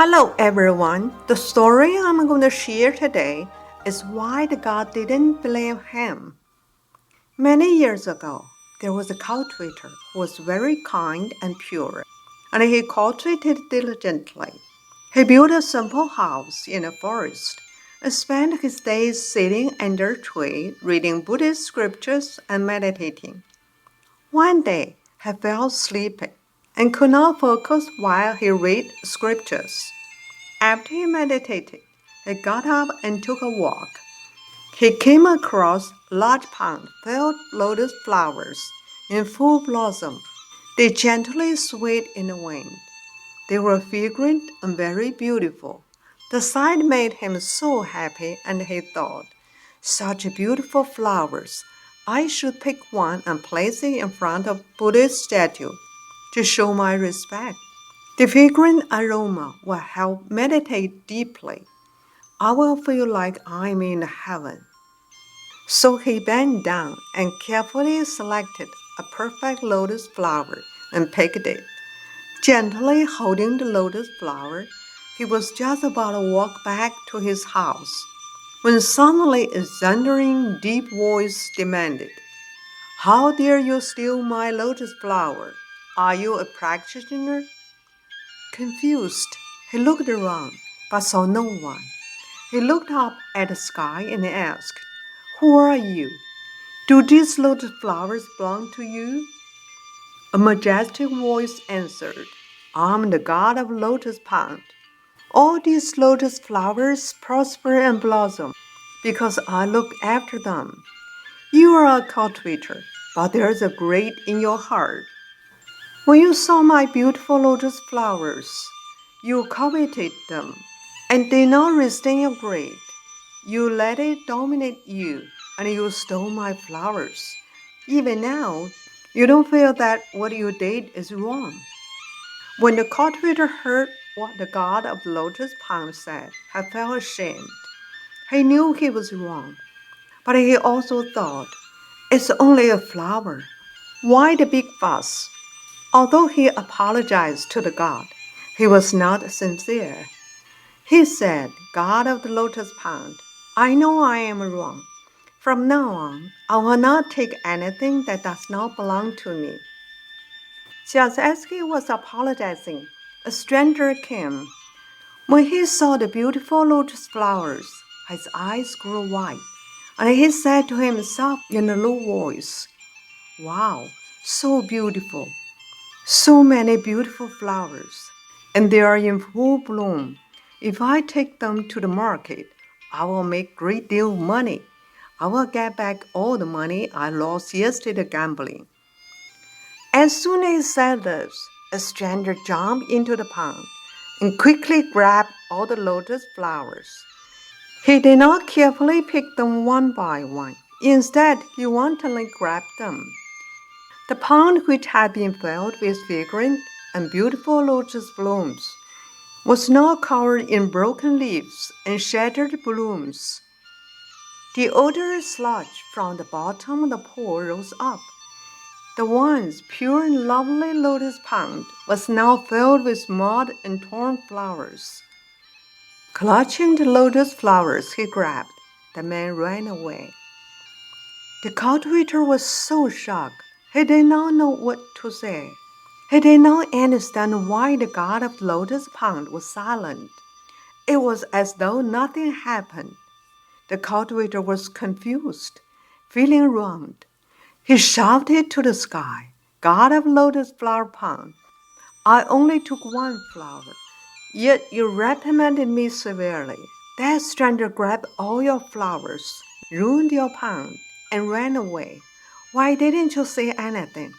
Hello everyone. The story I'm going to share today is why the God didn't believe him. Many years ago, there was a cultivator who was very kind and pure, and he cultivated diligently. He built a simple house in a forest and spent his days sitting under a tree, reading Buddhist scriptures and meditating. One day, he fell asleep and could not focus while he read scriptures. After he meditated, he got up and took a walk. He came across a large pond filled with lotus flowers in full blossom. They gently swayed in the wind. They were fragrant and very beautiful. The sight made him so happy, and he thought, "Such beautiful flowers! I should pick one and place it in front of Buddhist statue to show my respect. The fragrant aroma will help meditate deeply. I will feel like I'm in heaven." So he bent down and carefully selected a perfect lotus flower and picked it. Gently holding the lotus flower, he was just about to walk back to his house when suddenly a thundering, deep voice demanded, "How dare you steal my lotus flower? Are you a practitioner?" Confused, he looked around, but saw no one. He looked up at the sky and asked, "Who are you? Do these lotus flowers belong to you?" A majestic voice answered, "I'm the god of Lotus Pond. All these lotus flowers prosper and blossom because I look after them. You are a cultivator, but there's a great in your heart. When you saw my beautiful lotus flowers, you coveted them and did not restrain your greed. You let it dominate you, and you stole my flowers. Even now, you don't feel that what you did is wrong." When the cultivator heard what the god of the lotus pond said, he felt ashamed. He knew he was wrong, but he also thought, "It's only a flower. Why the big fuss?" Although he apologized to the god, he was not sincere. He said, "God of the lotus pond, I know I am wrong. From now on, I will not take anything that does not belong to me." Just as he was apologizing, a stranger came. When he saw the beautiful lotus flowers, his eyes grew wide, and he said to himself in a low voice, "Wow, so beautiful! So many beautiful flowers, and they are in full bloom. If I take them to the market, I will make a great deal of money. I will get back all the money I lost yesterday gambling." As soon as he said this, a stranger jumped into the pond and quickly grabbed all the lotus flowers. He did not carefully pick them one by one. Instead, he wantonly grabbed them. The pond, which had been filled with fragrant and beautiful lotus blooms, was now covered in broken leaves and shattered blooms. The odorous sludge from the bottom of the pool rose up. The once pure and lovely lotus pond was now filled with mud and torn flowers. Clutching the lotus flowers he grabbed, the man ran away. The cultivator was so shocked, he did not know what to say. He did not understand why the god of the lotus pond was silent. It was as though nothing happened. The cultivator was confused, feeling wronged. He shouted to the sky, "God of lotus flower pond, I only took one flower, yet you reprimanded me severely. That stranger grabbed all your flowers, ruined your pond, and ran away. Why didn't you say anything?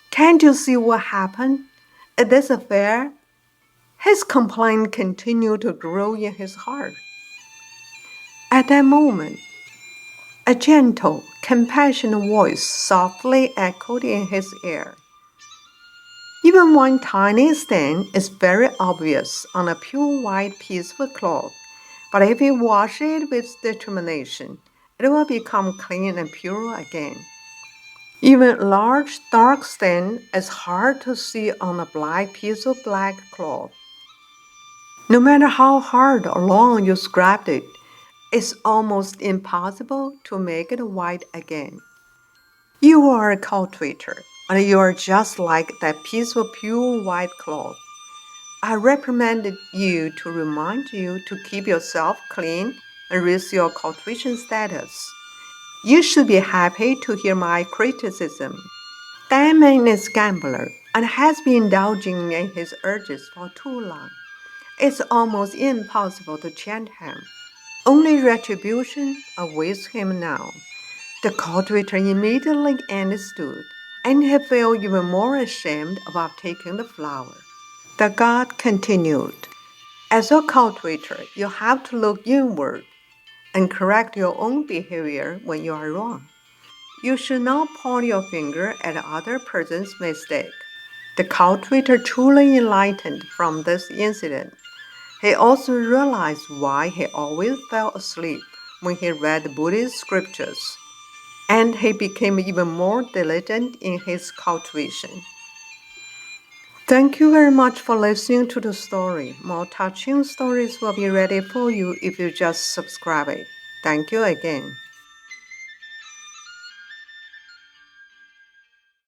Can't you see what happened? Is this fair?" His complaint continued to grow in his heart. At that moment, a gentle, compassionate voice softly echoed in his ear. "Even one tiny stain is very obvious on a pure white piece of cloth, but if you wash it with determination, it will become clean and pure again. Even a large, dark stain is hard to see on a black piece of black cloth. No matter how hard or long you scraped it, it's almost impossible to make it white again. You are a cultivator, and you are just like that piece of pure white cloth. I recommended you to remind you to keep yourself clean and raise your cultivation status. You should be happy to hear my criticism. That man is a gambler and has been indulging in his urges for too long. It's almost impossible to change him. Only retribution awaits him now. The cultivator immediately understood, and he felt even more ashamed about taking the flower. The god continued, as a cultivator, you have to look inward and correct your own behavior when you are wrong. You should not point your finger at other person's mistake. The cultivator truly enlightened from this incident. He also realized why he always fell asleep when he read the Buddhist scriptures, and he became even more diligent in his cultivation. Thank you very much for listening to the story. More touching stories will be ready for you if you just subscribe it. Thank you again.